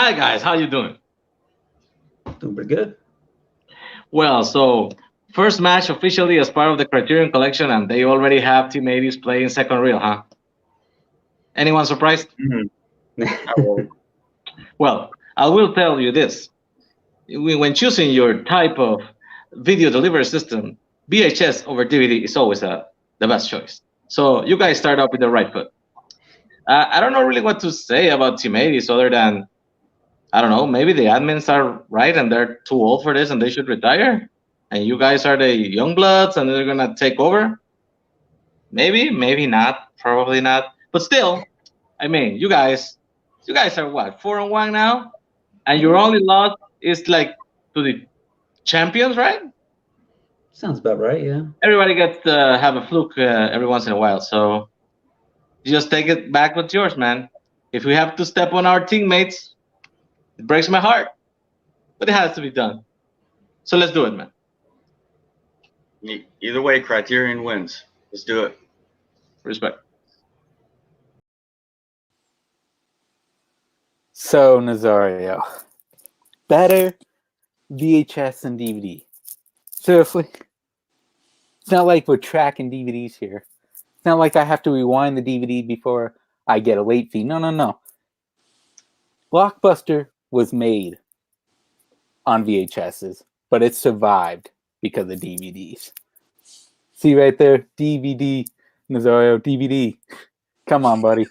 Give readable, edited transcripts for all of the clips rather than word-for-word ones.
Hi guys, how you doing? Doing pretty good. Well, so first match officially as part of the Criterion Collection, and they already have Team 80's playing second reel, huh? Anyone surprised? Well, I will tell you this: when choosing your type of video delivery system, VHS over DVD is always the best choice. So you guys start off with the right foot. I don't know really what to say about Team 80's other than, I don't know, maybe the admins are right and they're too old for this and they should retire. And you guys are the young bloods and they're going to take over. Maybe, maybe not, probably not. But still, I mean, you guys are what, 4-1 now? And your only loss is like to the champions, right? Sounds about right, yeah. Everybody gets to have a fluke every once in a while. So you just take it back what's yours, man. If we have to step on our teammates, it breaks my heart, but it has to be done. So let's do it, man. Either way, Criterion wins. Let's do it. Respect. So, Nazario, better VHS and DVD. Seriously? It's not like we're tracking DVDs here. It's not like I have to rewind the DVD before I get a late fee. No. Blockbuster was made on VHSs, but it survived because of DVDs. See right there? DVD, Nazario, DVD. Come on, buddy.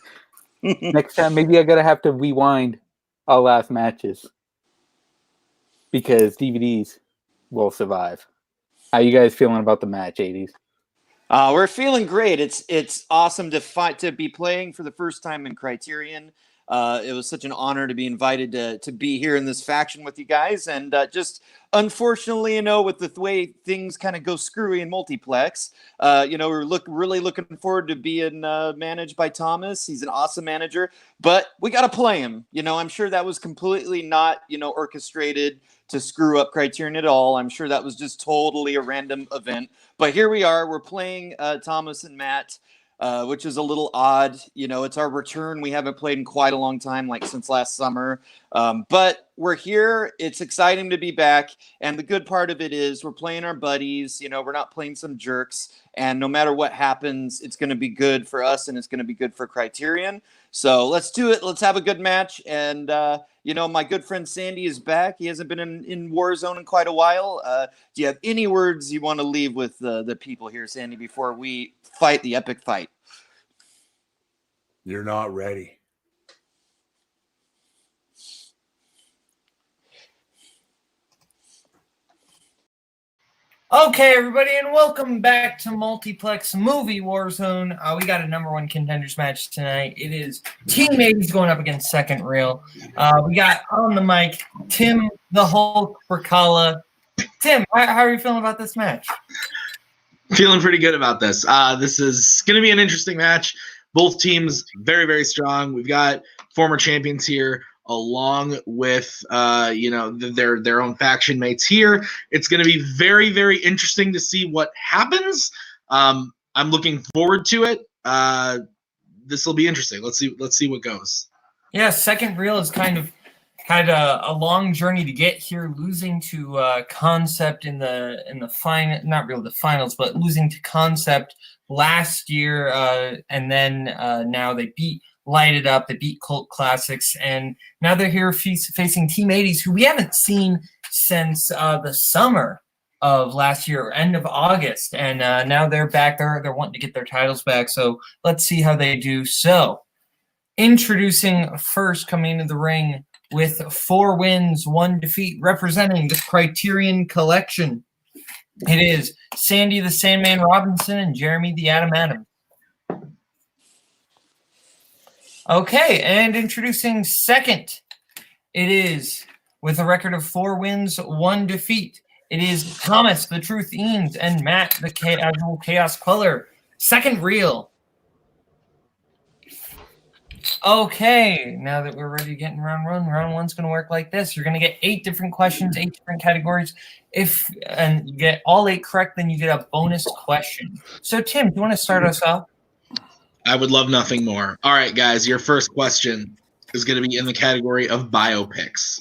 Next time, maybe I gotta have to rewind our last matches because DVDs will survive. How you guys feeling about the match, 80's? We're feeling great. It's awesome to be playing for the first time in Criterion. It was such an honor to be invited to be here in this faction with you guys. And just unfortunately, with the way things kind of go screwy in Multiplex, we're really looking forward to being managed by Thomas. He's an awesome manager, but we got to play him. I'm sure that was completely not, orchestrated to screw up Criterion at all. I'm sure that was just totally a random event. But here we are. We're playing Thomas and Matt. Which is a little odd. It's our return. We haven't played in quite a long time, like since last summer. But we're here. It's exciting to be back. And the good part of it is we're playing our buddies. We're not playing some jerks. And no matter what happens, it's going to be good for us and it's going to be good for Criterion. So let's do it. Let's have a good match. And, my good friend Sandy is back. He hasn't been in Warzone in quite a while. Do you have any words you want to leave with the people here, Sandy, before we fight the epic fight? You're not ready. Okay, everybody, and welcome back to Multiplex Movie Warzone. We got a #1 contenders match tonight. It is Team 80's going up against Second Reel. We got on the mic Tim the Hulk Brzakala. Tim, how are you feeling about this match? Feeling pretty good about this. This is going to be an interesting match. Both teams very, very strong. We've got former champions here, along with their own faction mates here. It's going to be very, very interesting to see what happens. I'm looking forward to it. This will be interesting. Let's see what goes. Yeah, Second Reel has kind of had a long journey to get here, losing to Concept in the final, not really the finals, but losing to Concept last year, and then now they beat Light It Up, they beat Cult Classics, and now they're here facing Team 80's, who we haven't seen since the summer of last year, end of August, and now they're back. They're wanting to get their titles back, so let's see how they do. So, introducing first, coming into the ring with 4 wins, 1 defeat, representing the Criterion Collection, it is Sandy the Sandman Robinson and Jeremy the Atom Adams. Okay, and introducing second, it is with a record of 4 wins, 1 defeat. It is Thomas the Truth Eames and Matt the Casual Chaos Queller. Second Reel. Okay, now that we're ready to get in round 1, round 1's going to work like this. You're going to get 8 different questions, 8 different categories. And you get all 8 correct, then you get a bonus question. So, Tim, do you want to start us off? I would love nothing more. All right, guys, your first question. is going to be in the category of biopics.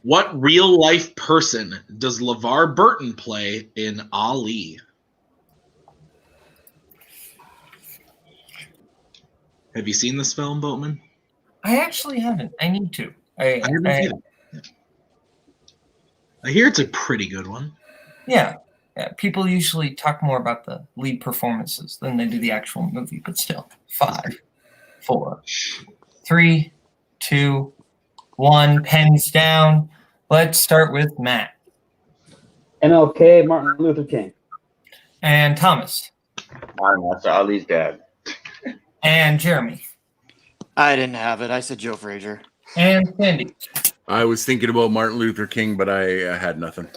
What real-life person does LeVar Burton play in Ali? Have you seen this film, Boatman? I actually haven't. I need to. I haven't seen it. I hear it's a pretty good one. Yeah. People usually talk more about the lead performances than they do the actual movie, but still. 5, 4, 3, 2, 1. Pens down. Let's start with Matt. MLK, Martin Luther King. And Thomas. That's Ali's dad. And Jeremy. I didn't have it. I said Joe Frazier. And Sandy. I was thinking about Martin Luther King, but I had nothing.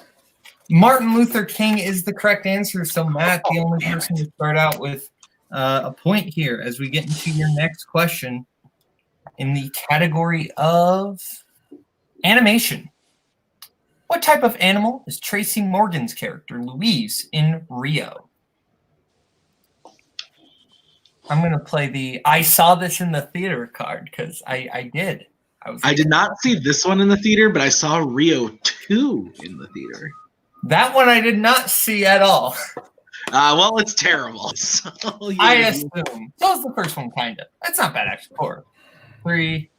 Martin Luther King is the correct answer. So Matt, the only person to start out with a point here as we get into your next question in the category of animation. What type of animal is Tracy Morgan's character, Louise, in Rio? I'm going to play the I saw this in the theater card because I did. I did not see this one in the theater, but I saw Rio 2 in the theater. That one I did not see at all. Well, it's terrible. So, I assume. So was the first one, kind of. That's not bad, actually. 4, 3,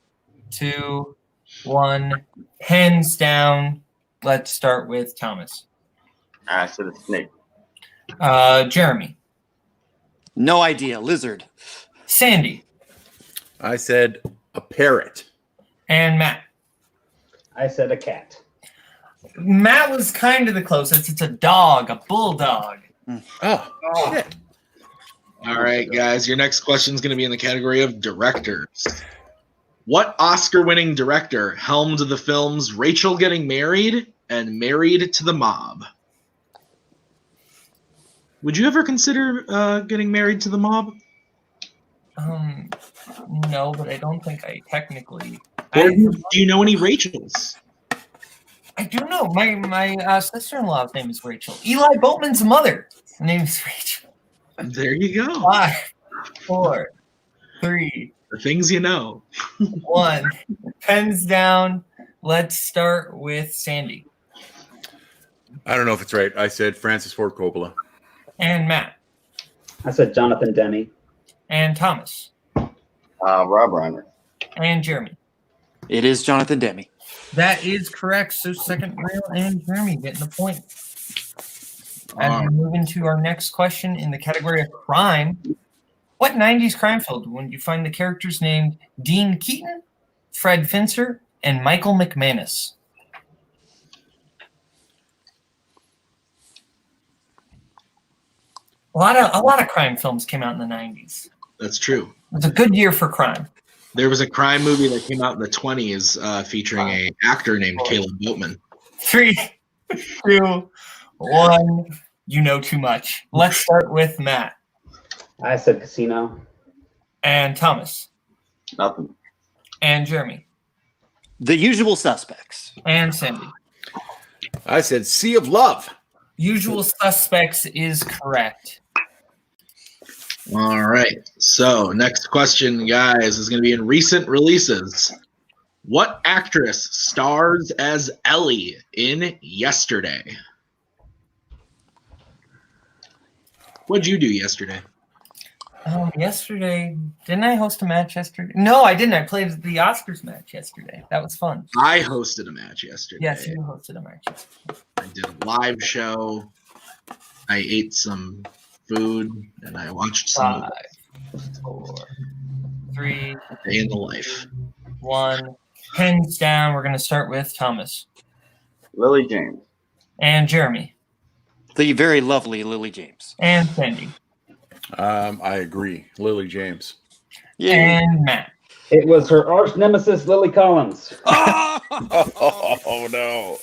2, 1. Hands down. Let's start with Thomas. I said a snake. Jeremy. No idea. Lizard. Sandy. I said a parrot. And Matt. I said a cat. Matt was kind of the closest. It's a dog, a bulldog. Oh, shit. All right, guys. Your next question is going to be in the category of directors. What Oscar-winning director helmed the films Rachel Getting Married and Married to the Mob? Would you ever consider getting married to the mob? No, but I don't think I technically. Do you know any Rachels? I do know. My sister-in-law's name is Rachel. Eli Boatman's mother. Her name is Rachel. There you go. 5, 4, 3, The things you know. 1. Pens down. Let's start with Sandy. I don't know if it's right. I said Francis Ford Coppola. And Matt. I said Jonathan Demme. And Thomas. Rob Reiner. And Jeremy. It is Jonathan Demme. That is correct. So second Grail and Jeremy getting the point. As we move into our next question in the category of crime, what 90s crime film would you find the characters named Dean Keaton, Fred Finster, and Michael McManus? A lot of crime films came out in the 90s. That's true. It was a good year for crime. There was a crime movie that came out in the 20s featuring an actor named Kaleb Boatman. 3, 2, 1. You know too much. Let's start with Matt. I said Casino. And Thomas. Nothing. And Jeremy. The Usual Suspects. And Sandy. I said Sea of Love. Usual Suspects is correct. All right. So next question, guys, is going to be in recent releases. What actress stars as Ellie in Yesterday? What'd you do yesterday? Yesterday, didn't I host a match yesterday? No, I didn't. I played the Oscars match yesterday. That was fun. I hosted a match yesterday. Yes, you hosted a match yesterday. I did a live show. I ate some food and I watched some 5, 4, 3, Day in the Life. 1. Pens down. We're going to start with Thomas. Lily James. And Jeremy. The very lovely Lily James. And Sandy. I agree. Lily James. And Matt. It was her arch nemesis, Lily Collins. Oh, no.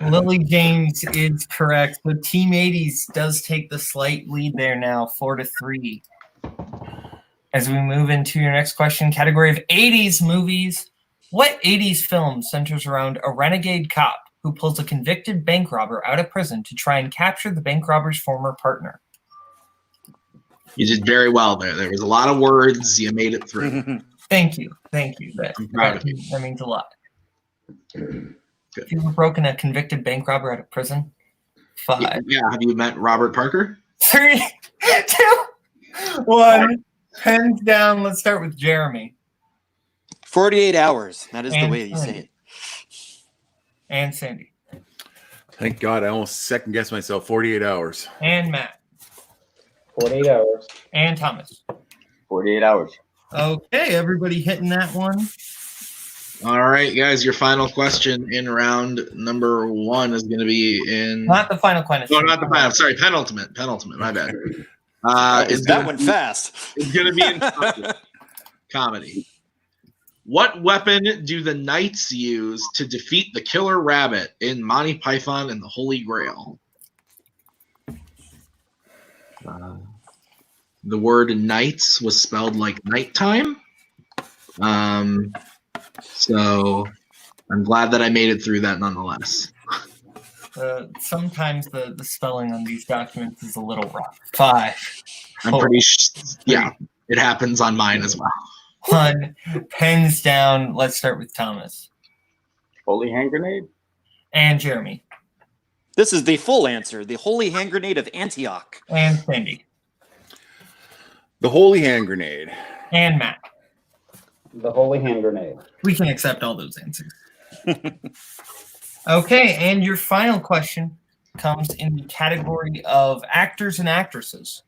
Lily James is correct. So Team 80's does take the slight lead there now, 4-3. As we move into your next question, category of 80s movies. What 80s film centers around a renegade cop who pulls a convicted bank robber out of prison to try and capture the bank robber's former partner? You did very well there. There was a lot of words. You made it through. Thank you. Thank you. I'm proud of you. That means a lot. Have you ever broken a convicted bank robber out of prison? 5. Yeah, have you met Robert Parker? 3, 2, 1. Pens down. Let's start with Jeremy 48 hours. That is the And way you say it. and Sandy Thank God, I almost second guessed myself. 48 hours. and Matt 48 hours. and Thomas. 48 hours. Okay, everybody hitting that one. All right, guys, your final question in round number 1 is going to be in. Not the final question. No, not the final. Sorry, penultimate. Penultimate. My bad. That went fast. It's going to be in comedy. What weapon do the knights use to defeat the killer rabbit in Monty Python and the Holy Grail? The word knights was spelled like nighttime. So I'm glad that I made it through that nonetheless. Sometimes the spelling on these documents is a little rough. 5. I'm pretty yeah, it happens on mine as well. 1. Pens down. Let's start with Thomas Holy hand grenade? and Jeremy This is the full answer. The Holy Hand Grenade of Antioch. and Sandy The Holy Hand Grenade. and Matt. The holy hand grenade. We can accept all those answers. Okay, and your final question comes in the category of actors and actresses.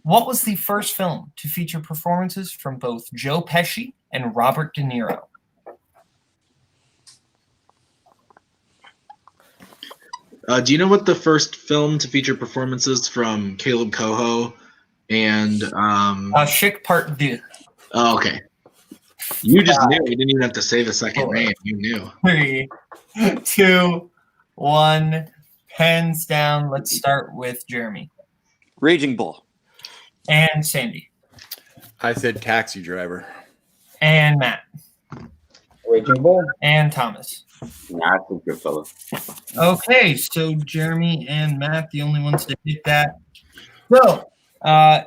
What was the first film to feature performances from both Joe Pesci and Robert De Niro? Do you know what the first film to feature performances from Kaleb Koho and Chic Part 2. Oh, okay. You just knew. You didn't even have to say the second name. You knew. 3, 2, 1. Pens down. Let's start with Jeremy Raging Bull. and Sandy I said Taxi Driver. and Matt Raging Bull. and Thomas. Nah, I think good fella. Okay, so Jeremy and Matt, the only ones to hit that. So,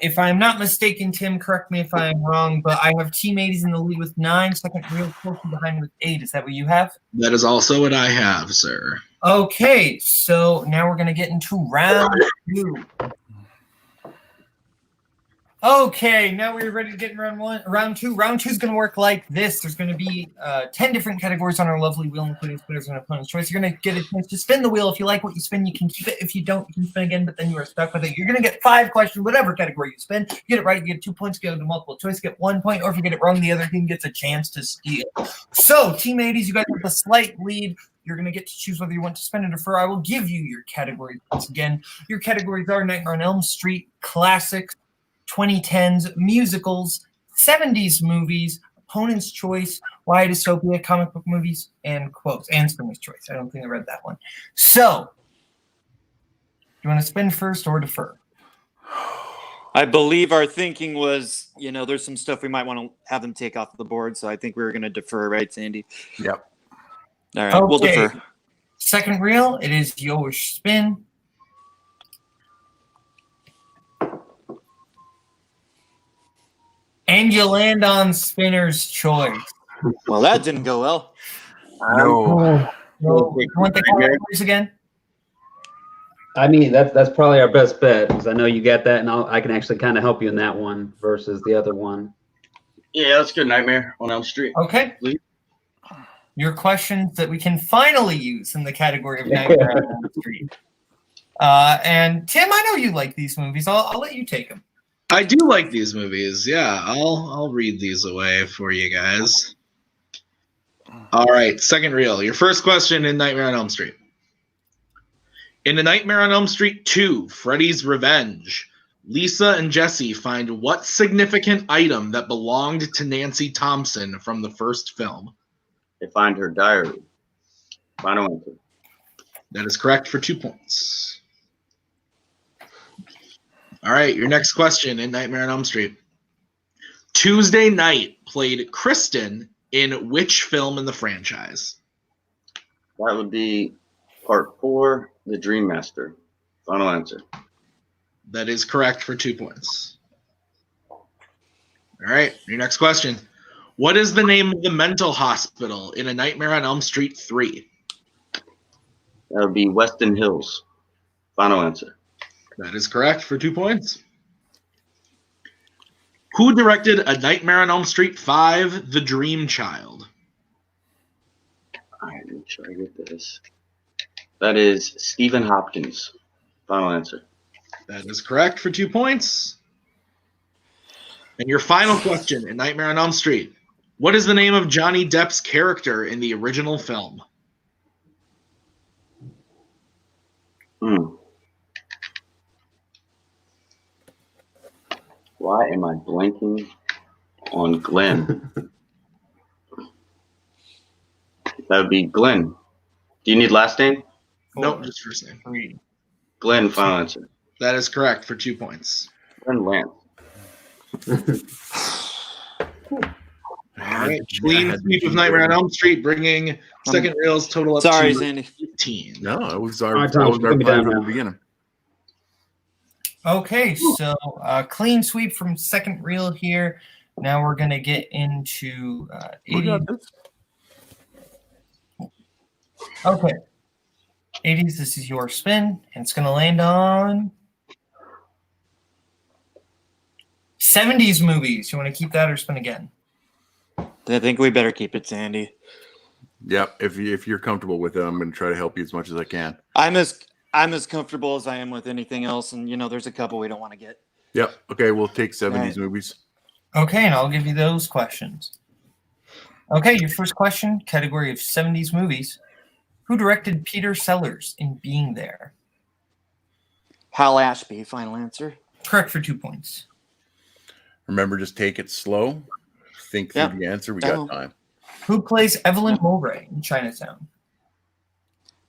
if I'm not mistaken, Tim, correct me if I'm wrong, but I have Team 80's in the lead with 9, second real close behind with 8. Is that what you have? That is also what I have, sir. Okay, so now we're going to get into round 2. Okay, now we're ready to get in round 2. Round 2 is going to work like this. There's going to be 10 different categories on our lovely wheel, including spinners and opponent's choice. You're going to get a chance to spin the wheel. If you like what you spin, you can keep it. If you don't, you can spin again, but then you are stuck with it. You're going to get 5 questions, whatever category you spin. You get it right, you get 2 points. You go to multiple choice, you get 1 point. Or if you get it wrong, the other team gets a chance to steal. So, Team 80's, you guys have a slight lead. You're going to get to choose whether you want to spin or defer. I will give you your categories once again. Your categories are Nightmare on Elm Street, classics, 2010s, musicals, 70s movies, opponent's choice, why dystopia, comic book movies, and quotes, and spinner's choice. I don't think I read that one. So, do you want to spin first or defer? I believe our thinking was, there's some stuff we might want to have them take off the board, so I think we were going to defer, right, Sandy? Yep. All right, we'll Okay. defer. Second reel, it is your spin. And you land on spinner's choice. Well, that didn't go well. No. So, you want the categories again? I mean, that's probably our best bet because I know you got that, and I can actually kind of help you in that one versus the other one. Yeah, that's good. Nightmare on Elm Street. Okay. Please. Your questions that we can finally use in the category of Nightmare on Elm Street. And Tim, I know you like these movies. I'll let you take them. I do like these movies. Yeah, I'll read these away for you guys. All right, second reel. Your first question in Nightmare on Elm Street. In The Nightmare on Elm Street 2, Freddy's Revenge, Lisa and Jesse find what significant item that belonged to Nancy Thompson from the first film? They find her diary. Final answer. That is correct for 2 points. All right, your next question in Nightmare on Elm Street. Tuesday Night played Kristen in which film in the franchise? That would be part 4, The Dream Master. Final answer. That is correct for 2 points. All right, your next question. What is the name of the mental hospital in A Nightmare on Elm Street 3? That would be Weston Hills. Final answer. That is correct for 2 points. Who directed A Nightmare on Elm Street 5, The Dream Child? All right, make sure I get this. That is Stephen Hopkins. Final answer. That is correct for 2 points. And your final question in Nightmare on Elm Street. What is the name of Johnny Depp's character in the original film? Why am I blanking on Glenn? That would be Glenn. Do you need last name? Nope, just first name. 3. Glenn, final answer. That is correct for 2 points. Glenn Lance. All right, clean sweep of Nightmare on Elm Street, bringing second reels total up Sorry, to Sandy. 15. No, it was our, All right, that Tom, was our put me plan down from the now. beginning. Okay, so clean sweep from second reel here. Now we're going to get into We 80s. got this. Okay. 80s, this is your spin, and it's going to land on 70s movies. You want to keep that or spin again? I think we better keep it, Sandy. Yep. If you're comfortable with it, I'm going to try to help you as much as I can. I'm as comfortable as I am with anything else, and there's a couple we don't want to get. Yep. Okay, we'll take 70s Right. movies. Okay, and I'll give you those questions. Okay, your first question, category of 70s movies. Who directed Peter Sellers in Being There? Hal Ashby, final answer. Correct for 2 points. Remember, just take it slow. Think through Yep. the answer. We I got will. time. Who plays Evelyn Mowbray in Chinatown?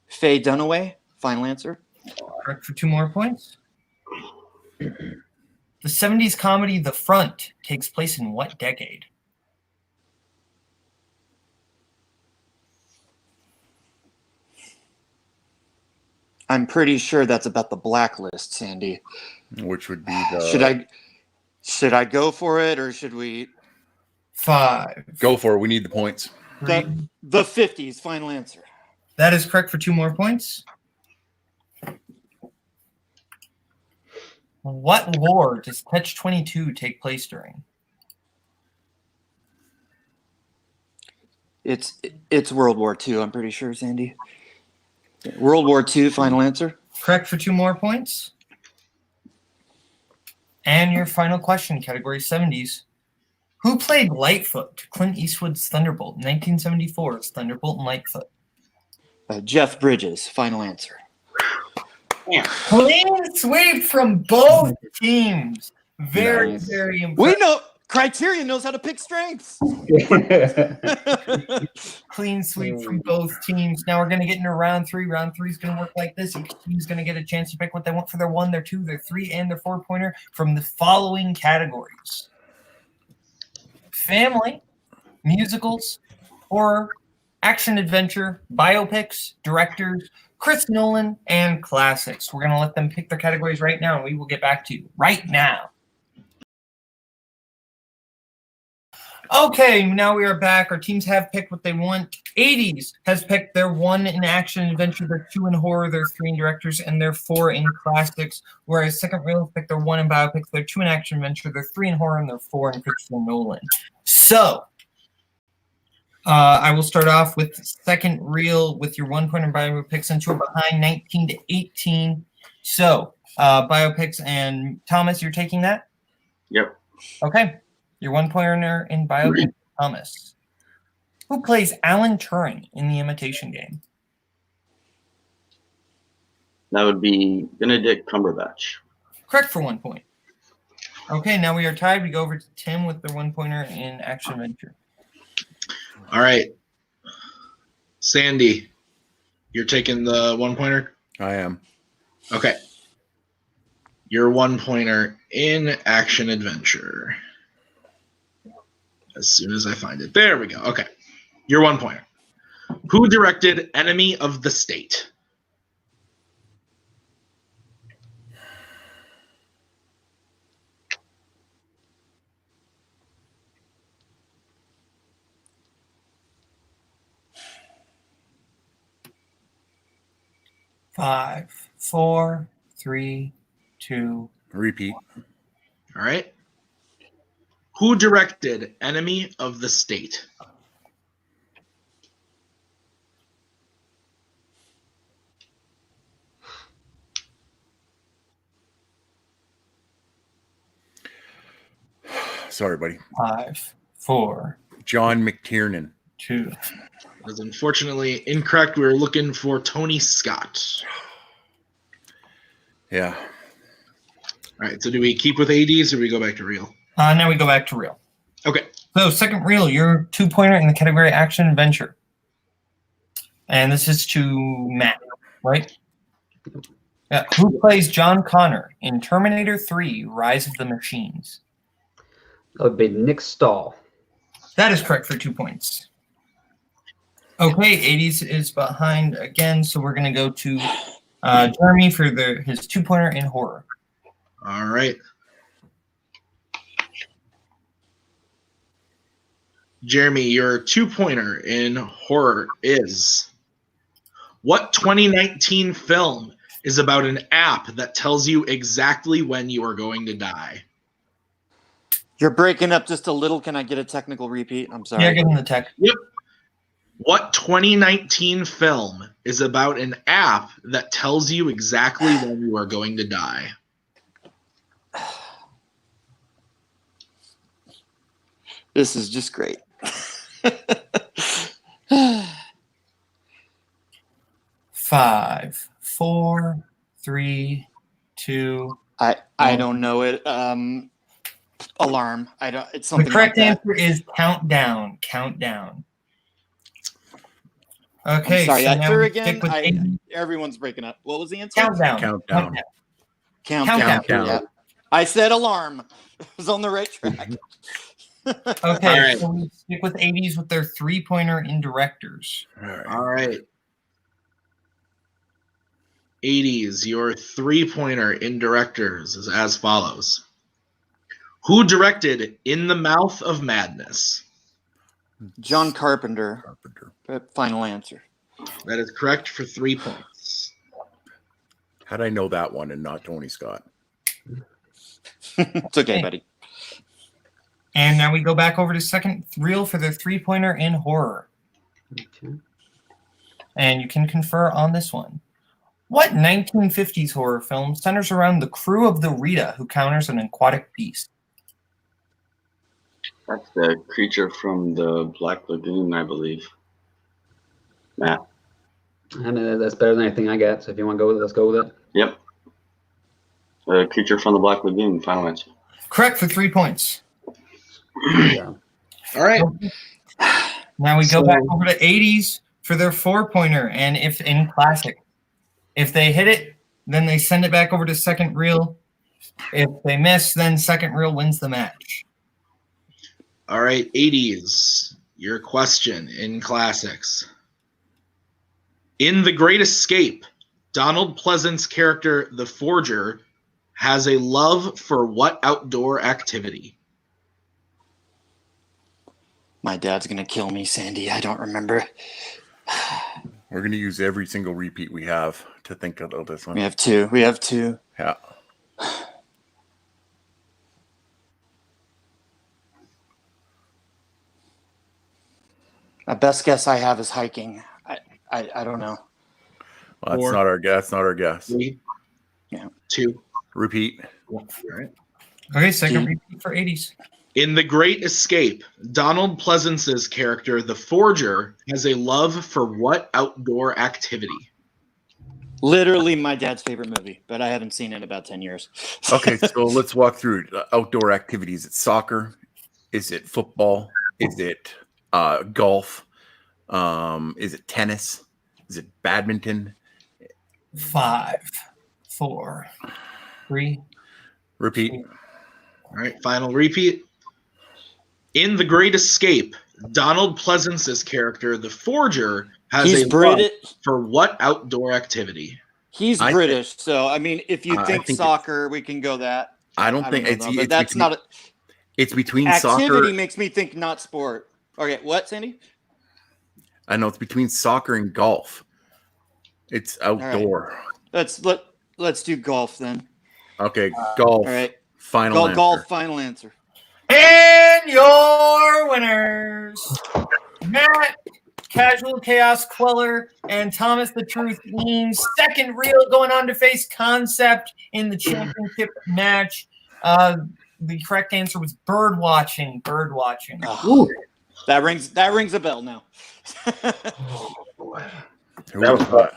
Faye Dunaway, final answer. Correct for 2 more points. The 70s comedy The Front takes place in what decade? I'm pretty sure that's about the blacklist, Sandy. Which would be the. Should I go for it, or should we? 5. Go for it. We need the points. Three. The 50s, final answer. That is correct for 2 more points. What war does Catch 22 take place during? It's World War II, I'm pretty sure, Sandy. World War II, final answer. Correct for 2 more points. And your final question, category 70s. Who played Lightfoot to Clint Eastwood's Thunderbolt in 1974's Thunderbolt and Lightfoot? Jeff Bridges, final answer. Clean sweep from both teams. Very, Nice. very impressive. We know Criterion knows how to pick strengths. Clean sweep from both teams. Now we're going to get into round 3. Round 3 is going to work like this. Each team's going to get a chance to pick what they want for their 1, their 2, their 3, and their 4-pointer from the following categories: family, musicals, horror, action adventure, biopics, directors, Chris Nolan, and classics. We're going to let them pick their categories right now, and we will get back to you right now. Okay, now we are back. Our teams have picked what they want. 80s has picked their 1 in action adventure, their 2 in horror, their 3 in directors, and their 4 in classics. Whereas second reel has picked their 1 in biopics, their 2 in action adventure, their 3 in horror, and their 4 in Christopher Nolan. So, I will start off with second reel with your 1-pointer biopics, since you're behind 19 to 18. So, biopics, and Thomas, you're taking that? Yep. Okay. Your 1-pointer in biopic, Thomas. Who plays Alan Turing in The Imitation Game? That would be Benedict Cumberbatch. Correct for 1 point. Okay, now we are tied. We go over to Tim with the 1-pointer in action adventure. All right. Sandy, you're taking the 1-pointer? I am. Okay. Your 1-pointer in action adventure. As soon as I find it. There we go. Okay. Your 1-pointer. Who directed Enemy of the State? 5, 4, 3, 2. Repeat. All right. Who directed Enemy of the State? Sorry, buddy. 5, 4, John McTiernan. 2. That is unfortunately incorrect. We were looking for Tony Scott. Yeah. All right. So do we keep with 80s or we go back to real? Now we go back to real. Okay. So second reel, your 2-pointer in the category action adventure. And this is to Matt, right? Yeah. Who plays John Connor in Terminator 3, Rise of the Machines? That would be Nick Stahl. That is correct for 2 points. Okay, 80s is behind again, so we're going to go to Jeremy for his 2-pointer in horror. All right. Jeremy, your 2-pointer in horror is: what 2019 film is about an app that tells you exactly when you are going to die? You're breaking up just a little. Can I get a technical repeat? I'm sorry. Yeah, give him the tech. Yep. What 2019 film is about an app that tells you exactly when you are going to die? This is just great. 5, 4, 3, 2. I don't know it. Alarm. I don't. It's something. The correct like that. answer is Countdown. Countdown. Okay. I'm sorry. so now Answer we again. stick with 80s. Everyone's breaking up. What was the answer? Countdown. Countdown. Countdown. Countdown. Yeah. I said alarm. I was on the right track. Okay. All right. So we stick with 80s with their 3-pointer in directors. All right. 80s, your 3-pointer in directors is as follows. Who directed In the Mouth of Madness? John Carpenter. Final answer. That is correct for 3 points. How'd I know that one and not Tony Scott? It's okay, buddy. And now we go back over to second reel for their 3-pointer in horror. Okay. And you can confer on this one. What 1950s horror film centers around the crew of the Rita who counters an aquatic beast? That's the creature from the Black Lagoon, I believe. Matt. I mean, that's better than anything I got. So if you want to go with it, let's go with it. Yep. The creature from the Black Lagoon, final answer. Correct for 3 points. Yeah. All right. Now we go back over to 80s for their 4-pointer, and if in classic. If they hit it, then they send it back over to second reel. If they miss, then second reel wins the match. All right, 80s, your question in classics. In The Great Escape, Donald Pleasant's character, the Forger, has a love for what outdoor activity? My dad's gonna kill me, Sandy. I don't remember. We're going to use every single repeat we have to think about this one. We have two. Yeah. My best guess I have is hiking. I don't know. Well, that's 4. not our guess. That's not our guess. 3, Yeah. 2, Repeat. 1. All right. Okay, second repeat for 80s. In The Great Escape, Donald Pleasance's character, the Forger, has a love for what outdoor activity? Literally my dad's favorite movie, but I haven't seen it in about 10 years. Okay, so let's walk through outdoor activities. Is it soccer? Is it football? Is it golf? Is it tennis? Is it badminton? 5, 4, 3. Repeat. All right, final repeat. In The Great Escape, Donald Pleasance's character, the Forger, has He's a British. love for what outdoor activity? He's I British, so I mean, if you I think think soccer, we can go that. I don't think know, it's, though, it's but that's between, not it's between activity. soccer. Makes me think not sport. Okay, what, Sandy? I know it's between soccer and golf. It's outdoor. Let's do golf then. Okay, golf. All right. Final answer. Golf. Final answer. And your winners, Matt, Casual Chaos Queller, and Thomas the Truth Leans. Second reel going on to face Concept in the championship match. The correct answer was bird watching. Bird watching. Oh, that rings a bell now. Who was that?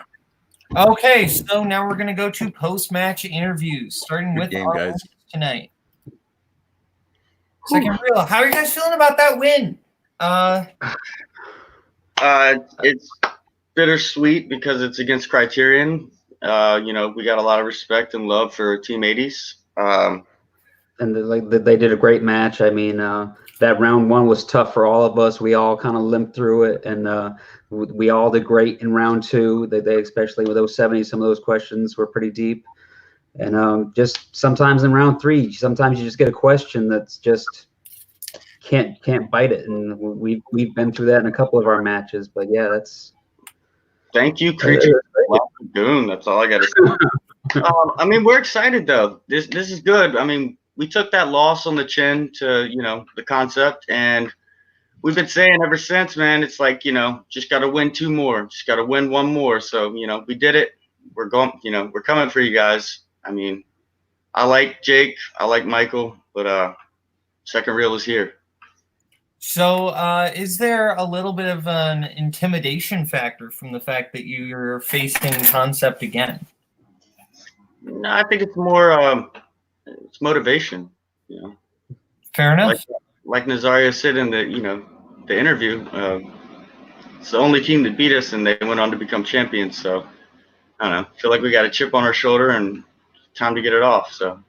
Okay, so now we're going to go to post-match interviews, starting with game, our guys. winners tonight. Second reel. How are you guys feeling about that win? It's bittersweet because it's against Criterion. We got a lot of respect and love for Team 80's. And they did a great match. I mean, that round one was tough for all of us. We all kind of limped through it, and we all did great in round two. They especially with those 70s, some of those questions were pretty deep. And just sometimes in round three, sometimes you just get a question that's just can't bite it. And we've been through that in a couple of our matches. But yeah, that's. Thank you, Creature. Doom. That's all I got to say. We're excited though. This is good. I mean, we took that loss on the chin to the Concept, and we've been saying ever since, man. It's like just got to win two more, just got to win one more. So we did it. We're going. We're coming for you guys. I mean, I like Jake, I like Michael, but second reel is here. So is there a little bit of an intimidation factor from the fact that you're facing Concept again? No, I think it's more it's motivation. Fair enough. Like Nazario said in the the interview, it's the only team that beat us, and they went on to become champions. So I don't know. I feel like we got a chip on our shoulder and time to get it off. So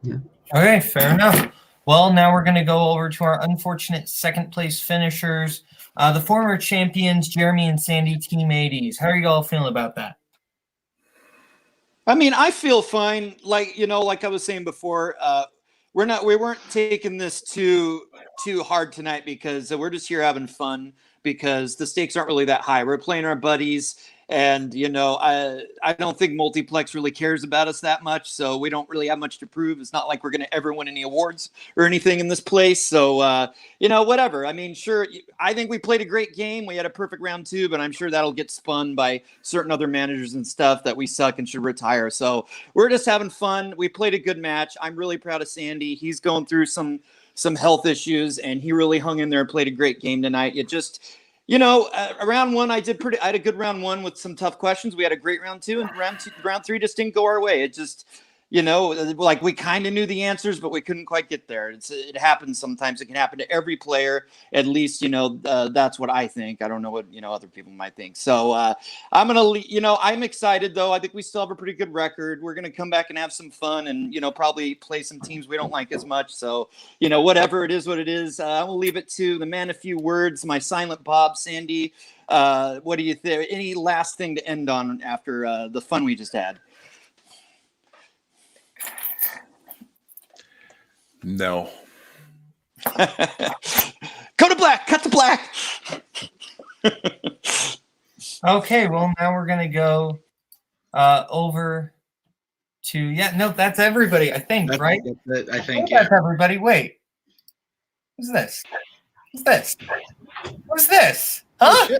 yeah. Okay, fair enough. Well, now we're going to go over to our unfortunate second place finishers, the former champions Jeremy and Sandy, Team 80's. How are you all feeling about that? I mean, I feel fine. Like I was saying before, we weren't taking this too hard tonight because we're just here having fun because the stakes aren't really that high. We're playing our buddies, and I don't think Multiplex really cares about us that much, so we don't really have much to prove. It's not like we're going to ever win any awards or anything in this place. So whatever. I mean, sure, I think we played a great game. We had a perfect round two, but I'm sure that'll get spun by certain other managers and stuff that we suck and should retire. So we're just having fun. We played a good match. I'm really proud of Sandy. He's going through some health issues, and he really hung in there and played a great game tonight. It just, round one, I had a good round one with some tough questions. We had a great round two, and round three just didn't go our way. It just, like we kind of knew the answers, but we couldn't quite get there. It happens sometimes. It can happen to every player. At least, that's what I think. I don't know what, other people might think. So I'm excited though. I think we still have a pretty good record. We're going to come back and have some fun and, probably play some teams we don't like as much. So, whatever it is, what it is, I will leave it to the man of few words, my silent Bob, Sandy. What do you think? Any last thing to end on after the fun we just had? No. Go to black. Cut to black. Okay, well, now we're going to go over to, that's everybody, I think, right? I think, That's everybody. Wait. Who's this? Who's this? Huh?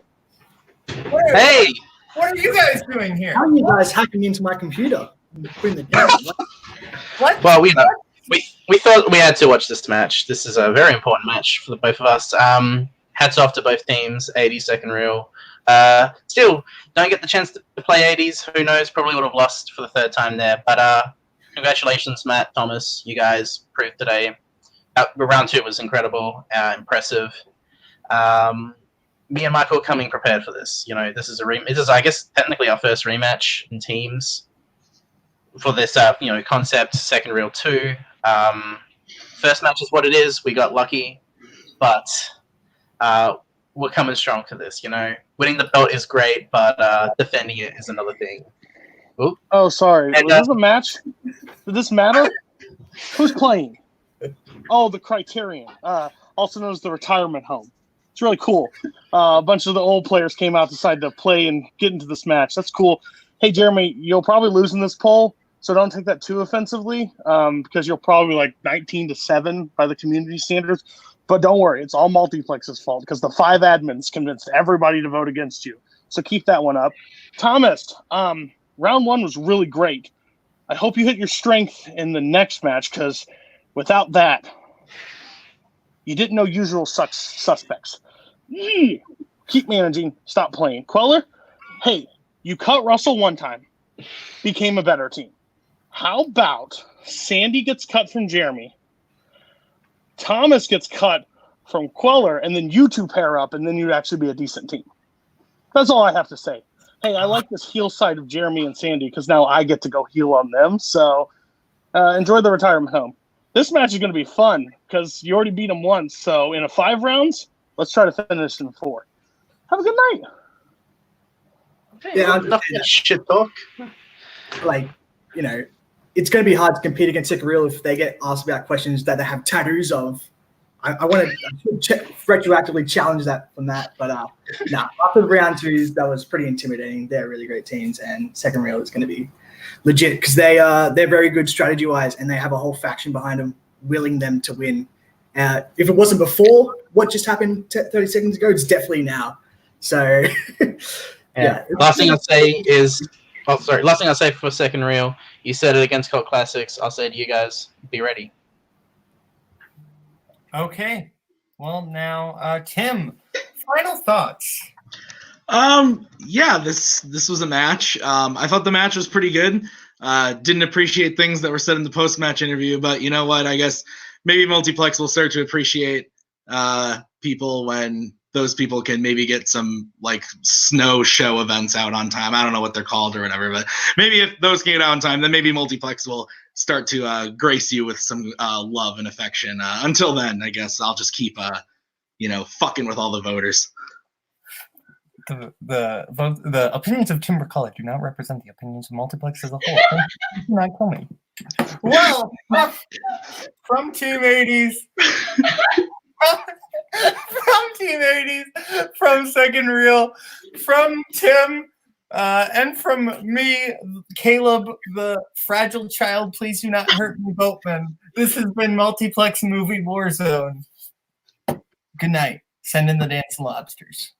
Hey! What are you guys doing here? How are you guys hacking into my computer? Bring the down. What? Well, we thought we had to watch this match. This is a very important match for the both of us. Hats off to both teams, 80's second reel. Still, don't get the chance to play 80's. Who knows? Probably would have lost for the third time there. But congratulations, Matt, Thomas. You guys proved today. Round two was incredible, impressive. Me and Michael are coming prepared for this. This is this is, I guess, technically our first rematch in teams for this, Concept second reel 2. First match is what it is. We got lucky, but we're coming strong to this. Winning the belt is great, but defending it is another thing. Ooh. Oh, sorry. And, Was this a match? Did this matter? Who's playing? Oh, the Criterion, also known as the retirement home. It's really cool. A bunch of the old players came out, decided to play and get into this match. That's cool. Hey, Jeremy, you'll probably lose in this poll, so don't take that too offensively because you'll probably like 19-7 by the community standards. But don't worry, it's all Multiplex's fault because the 5 admins convinced everybody to vote against you. So keep that one up. Thomas, round 1 was really great. I hope you hit your strength in the next match because without that, you didn't know usual suspects. Keep managing. Stop playing. Queller, hey, you cut Russell one time, became a better team. How about Sandy gets cut from Jeremy, Thomas gets cut from Queller, and then you two pair up, and then you'd actually be a decent team. That's all I have to say. Hey, I like this heel side of Jeremy and Sandy because now I get to go heel on them. So enjoy the retirement home. This match is going to be fun because you already beat them once. So in 5 rounds, let's try to finish in 4. Have a good night. Yeah, Nothing shit talk. like, you know, it's going to be hard to compete against Sick Real if they get asked about questions that they have tattoos of. I want to retroactively challenge that from that, but after round 2, that was pretty intimidating. They're really great teams, and Second Real is going to be legit because they're very good strategy wise, and they have a whole faction behind them, willing them to win. If it wasn't before what just happened 30 seconds ago, it's definitely now. So, yeah. Last thing I'll say is, last thing I'll say for Second Real, you said it against Cult Classics. I'll say to you guys, be ready. Okay. Well, now, Tim, final thoughts. Yeah, this was a match. I thought the match was pretty good. Didn't appreciate things that were said in the post-match interview, but you know what? I guess maybe Multiplex will start to appreciate people when those people can maybe get some like snow show events out on time. I don't know what they're called or whatever, but maybe if those can get out on time, then maybe Multiplex will start to grace you with some love and affection. Until then, I guess I'll just keep fucking with all the voters. The opinions of Tim Brzakala do not represent the opinions of Multiplex as a whole. Thank you, not coming. Well, from Team 80's, from Team 80's, from Second Real, from Tim, and from me, Kaleb, the fragile child. Please do not hurt me, Boatman. This has been Multiplex Movie Warzone. Good night. Send in the dance lobsters.